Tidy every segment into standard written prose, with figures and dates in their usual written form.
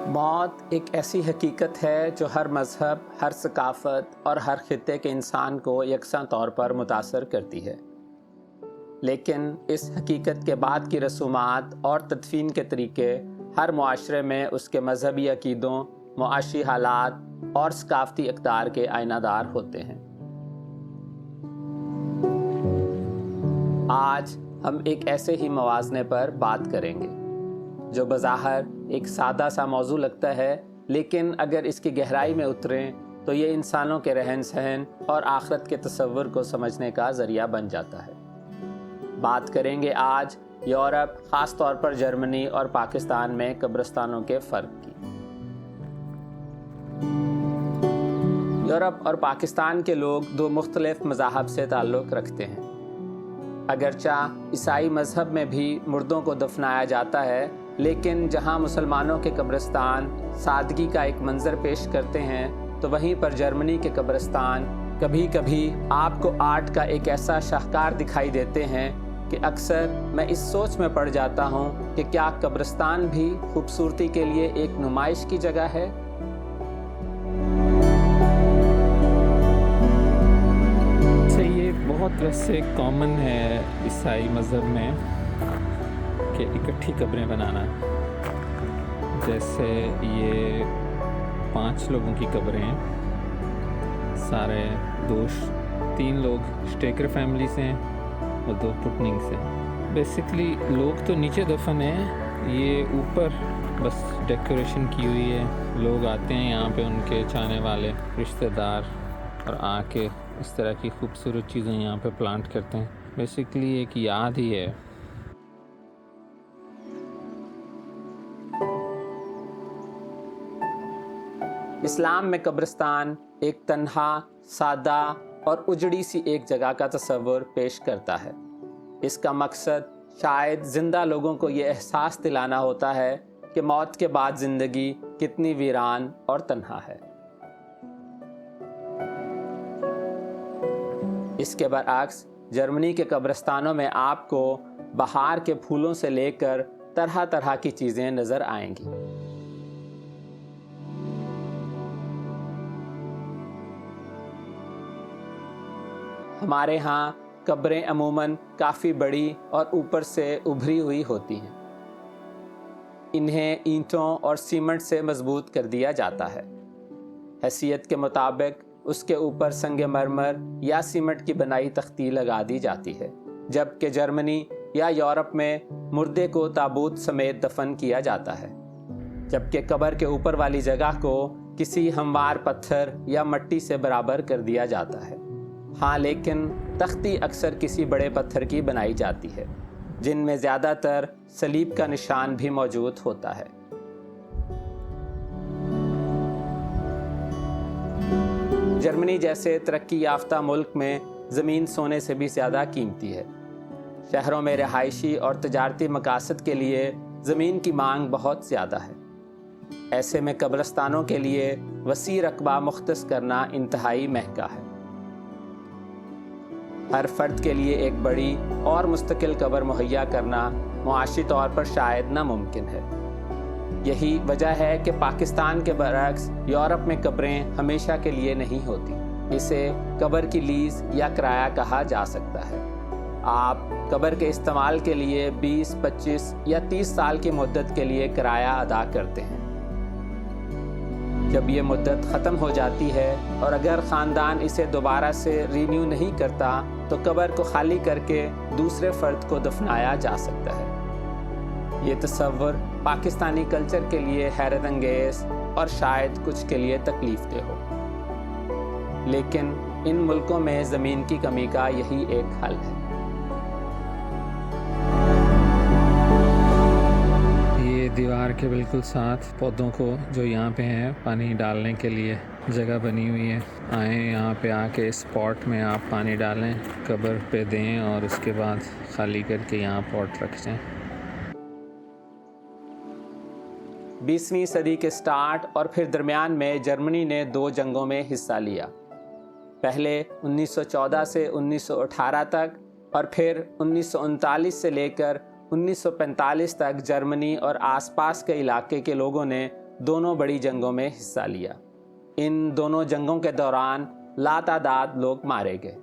मौत एक ऐसी हकीकत है जो हर मज़हब, हर सकाफ़त और हर खित्ते के इंसान को यकसा तौर पर मुतासर करती है। लेकिन इस हकीकत के बाद की रसूमात और तदफीन के तरीके हर मुआशरे में उसके मजहबी अकीदों, मुआशी हालात और सकाफ़ती इक़दार के आइनादार होते हैं। आज हम एक ऐसे ही मवाज़ने पर बात करेंगे जो बज़ाहिर एक सादा सा मौजू लगता है, लेकिन अगर इसकी गहराई में उतरें तो ये इंसानों के रहन सहन और आखिरत के तसव्वुर को समझने का ज़रिया बन जाता है। बात करेंगे आज यूरोप, ख़ास तौर पर जर्मनी और पाकिस्तान में कब्रिस्तानों के फ़र्क की। यूरोप और पाकिस्तान के लोग दो मुख्तलिफ मज़ाहब से ताल्लुक़ रखते हैं। अगरचा ईसाई मज़हब में भी मुर्दों को दफनाया जाता है, लेकिन जहां मुसलमानों के कब्रिस्तान सादगी का एक मंज़र पेश करते हैं, तो वहीं पर जर्मनी के कब्रिस्तान कभी कभी आपको आर्ट का एक ऐसा शाहकार दिखाई देते हैं कि अक्सर मैं इस सोच में पड़ जाता हूं कि क्या कब्रिस्तान भी खूबसूरती के लिए एक नुमाइश की जगह है। ये बहुत वैसे कॉमन है ईसाई मज़हब में कि इकट्ठी कब्रें बनाना। जैसे ये 5 लोगों की कब्रें हैं, सारे 3 लोग स्टेकर फैमिली से हैं और 2 पुटनिंग से। बेसिकली लोग तो नीचे दफन हैं, ये ऊपर बस डेकोरेशन की हुई है। लोग आते हैं यहाँ पे, उनके चाहने वाले रिश्तेदार, और आके इस तरह की खूबसूरत चीज़ें यहाँ पे प्लांट करते हैं। बेसिकली एक याद ही है। इस्लाम में कब्रिस्तान एक तन्हा, सादा और उजड़ी सी एक जगह का तस्वुर पेश करता है। इसका मकसद शायद ज़िंदा लोगों को ये एहसास दिलाना होता है कि मौत के बाद ज़िंदगी कितनी वीरान और तन्हा है। इसके बरअक्स जर्मनी के कब्रिस्तानों में आपको बहार के फूलों से लेकर तरह तरह की चीज़ें नज़र आएंगी। हमारे यहाँ कब्रें अमूमन काफ़ी बड़ी और ऊपर से उभरी हुई होती हैं। इन्हें ईंटों और सीमेंट से मजबूत कर दिया जाता है। हैसियत के मुताबिक उसके ऊपर संगमरमर या सीमेंट की बनाई तख्ती लगा दी जाती है, जबकि जर्मनी या यूरोप में मुर्दे को ताबूत समेत दफन किया जाता है, जबकि कब्र के ऊपर वाली जगह को किसी हमवार पत्थर या मिट्टी से बराबर कर दिया जाता है। हाँ, लेकिन तख्ती अक्सर किसी बड़े पत्थर की बनाई जाती है, जिनमें ज़्यादातर सलीब का निशान भी मौजूद होता है। जर्मनी जैसे तरक्की याफ्ता मुल्क में ज़मीन सोने से भी ज़्यादा कीमती है। शहरों में रिहायशी और तजारती मकासद के लिए ज़मीन की मांग बहुत ज़्यादा है। ऐसे में कब्रिस्तानों के लिए वसी रकबा मुख्तस करना इंतहाई महंगा है। हर फर्द के लिए एक बड़ी और मुस्तकिल कब्र मुहैया करना मुआशी तौर पर शायद नामुमकिन है। यही वजह है कि पाकिस्तान के बरअक्स यूरोप में कब्रें हमेशा के लिए नहीं होती। इसे कब्र की लीज़ या किराया कहा जा सकता है। आप कब्र के इस्तेमाल के लिए 20, 25 या 30 साल की मुद्दत के लिए किराया अदा करते हैं। जब ये मुद्दत ख़त्म हो जाती है और अगर ख़ानदान इसे दोबारा से रीन्यू नहीं करता, तो कब्र को खाली करके दूसरे फ़र्द को दफनाया जा सकता है। ये तस्वुर पाकिस्तानी कल्चर के लिए हैरत अंगेज़ और शायद कुछ के लिए तकलीफ़देह हो, लेकिन इन मुल्कों में ज़मीन की कमी का यही एक हल है। ये दीवार के बिल्कुल साथ पौधों को जो यहाँ पे हैं पानी डालने के लिए जगह बनी हुई है। आए यहाँ पे आके इस पॉट में आप पानी डालें, कब्र पे दें और उसके बाद खाली करके यहाँ पॉट रख दें। 20वीं सदी के स्टार्ट और फिर दरमियान में जर्मनी ने 2 जंगों में हिस्सा लिया। पहले 1914 से 1918 तक और फिर 1939 से लेकर 1945 तक जर्मनी और आसपास के इलाके के लोगों ने دونوں بڑی جنگوں میں حصہ لیا۔ ان دونوں جنگوں کے دوران لاتعداد لوگ مارے گئے،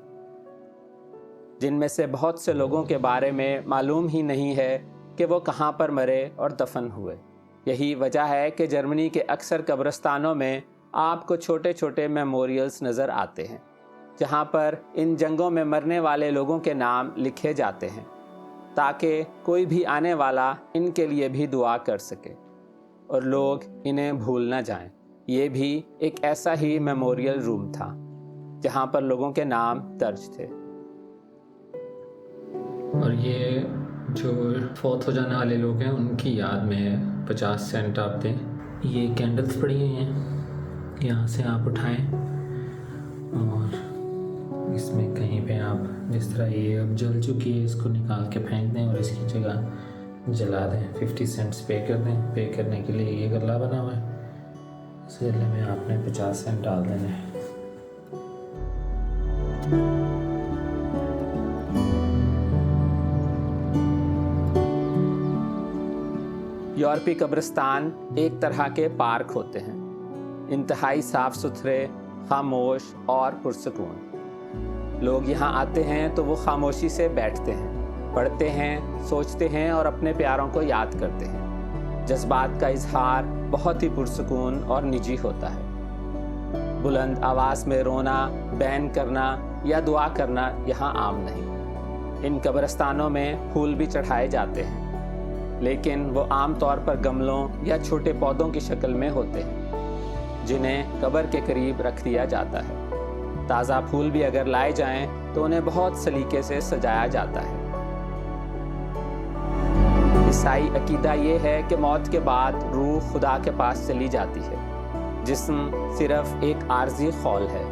جن میں سے بہت سے لوگوں کے بارے میں معلوم ہی نہیں ہے کہ وہ کہاں پر مرے اور دفن ہوئے۔ یہی وجہ ہے کہ جرمنی کے اکثر قبرستانوں میں آپ کو چھوٹے چھوٹے میموریلز نظر آتے ہیں، جہاں پر ان جنگوں میں مرنے والے لوگوں کے نام لکھے جاتے ہیں، تاکہ کوئی بھی آنے والا ان کے لیے بھی دعا کر سکے اور لوگ انہیں بھول نہ جائیں۔ یہ بھی ایک ایسا ہی میموریل روم تھا جہاں پر لوگوں کے نام درج تھے۔ اور یہ جو فوت ہو جانے والے لوگ ہیں ان کی یاد میں 50 سینٹ آپ دیں۔ یہ کینڈلز پڑی ہوئی ہیں، یہاں سے آپ اٹھائیں اور اس میں کہیں پہ آپ جس طرح یہ اب جل چکی ہے اس کو نکال کے پھینک دیں اور اس کی جگہ جلا دیں۔ 50 سینٹس پے کر دیں۔ پے کرنے کے لیے یہ گلہ بنا ہوا ہے، اس گلے میں آپ نے 50 سینٹ ڈال دینے ہیں۔ یورپی قبرستان ایک طرح کے پارک ہوتے ہیں، انتہائی صاف ستھرے، خاموش اور پرسکون۔ لوگ یہاں آتے ہیں تو وہ خاموشی سے بیٹھتے ہیں، پڑھتے ہیں، سوچتے ہیں اور اپنے پیاروں کو یاد کرتے ہیں۔ جذبات کا اظہار بہت ہی پرسکون اور نجی ہوتا ہے۔ بلند آواز میں رونا، بین کرنا یا دعا کرنا یہاں عام نہیں۔ ان قبرستانوں میں پھول بھی چڑھائے جاتے ہیں، لیکن وہ عام طور پر گملوں یا چھوٹے پودوں کی شکل میں ہوتے ہیں، جنہیں قبر کے قریب رکھ دیا جاتا ہے۔ تازہ پھول بھی اگر لائے جائیں تو انہیں بہت سلیقے سے سجایا جاتا ہے۔ عیسائی عقیدہ یہ ہے کہ موت کے بعد روح خدا کے پاس چلی جاتی ہے۔ جسم صرف ایک عارضی خول ہے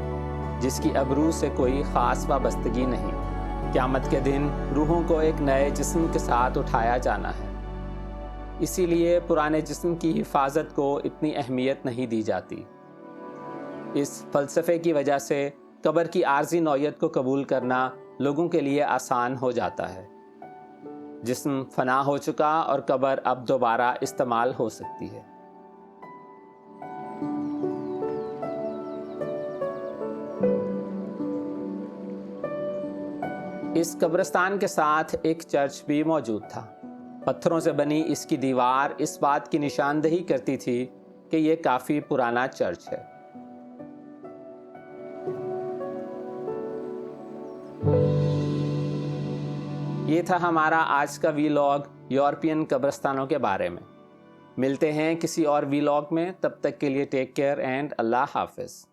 جس کی اب روح سے کوئی خاص وابستگی نہیں۔ قیامت کے دن روحوں کو ایک نئے جسم کے ساتھ اٹھایا جانا ہے، اسی لیے پرانے جسم کی حفاظت کو اتنی اہمیت نہیں دی جاتی۔ اس فلسفے کی وجہ سے قبر کی عارضی نوعیت کو قبول کرنا لوگوں کے لیے آسان ہو جاتا ہے۔ جسم فنا ہو چکا اور قبر اب دوبارہ استعمال ہو سکتی ہے۔ اس قبرستان کے ساتھ ایک چرچ بھی موجود تھا۔ پتھروں سے بنی اس کی دیوار اس بات کی نشاندہی کرتی تھی کہ یہ کافی پرانا چرچ ہے۔ یہ تھا ہمارا آج کا ویلاگ یورپین قبرستانوں کے بارے میں۔ ملتے ہیں کسی اور ویلاگ میں، تب تک کے لیے ٹیک کیئر اینڈ اللہ حافظ۔